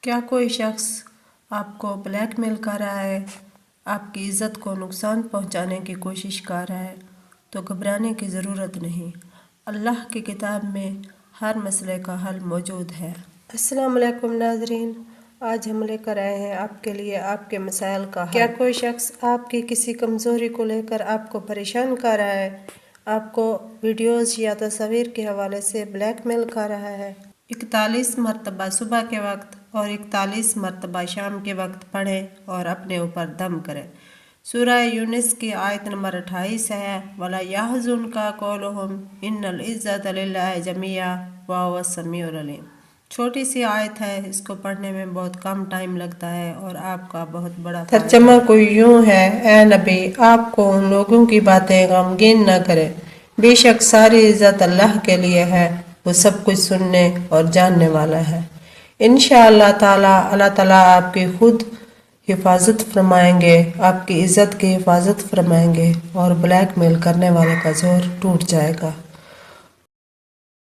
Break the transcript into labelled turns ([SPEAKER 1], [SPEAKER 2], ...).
[SPEAKER 1] کیا کوئی شخص آپ کو بلیک میل کر رہا ہے، آپ کی عزت کو نقصان پہنچانے کی کوشش کر رہا ہے تو گھبرانے کی ضرورت نہیں۔ اللہ کی کتاب میں ہر مسئلے کا حل موجود ہے۔ السلام علیکم ناظرین، آج ہم لے کر آئے ہیں آپ کے لیے آپ کے مسائل کا حل۔ کیا کوئی شخص آپ کی کسی کمزوری کو لے کر آپ کو پریشان کر رہا ہے، آپ کو ویڈیوز یا تصاویر کے حوالے سے بلیک میل کر رہا ہے؟ 41 مرتبہ صبح کے وقت اور 41 مرتبہ شام کے وقت پڑھیں اور اپنے اوپر دم کریں۔ سورہ یونس کی آیت نمبر 28 ہے، وَلَا يَحْزُنْكَ قَوْلُهُمْ إِنَّ الْعِزَّةَ لِلَّهِ جَمِيعًا وَهُوَ السَّمِيعُ الْعَلِيمُ۔ چھوٹی سی آیت ہے، اس کو پڑھنے میں بہت کم ٹائم لگتا ہے اور آپ کا بہت بڑا ترجمہ کوئی یوں ہے، اے نبی آپ کو ان لوگوں کی باتیں غمگین نہ کرے، بے شک ساری عزت اللہ کے لیے ہے، وہ سب کچھ سننے اور جاننے والا ہے۔ انشاءاللہ تعالیٰ اللہ تعالیٰ آپ کی خود حفاظت فرمائیں گے، آپ کی عزت کی حفاظت فرمائیں گے اور بلیک میل کرنے والے کا زور ٹوٹ جائے گا۔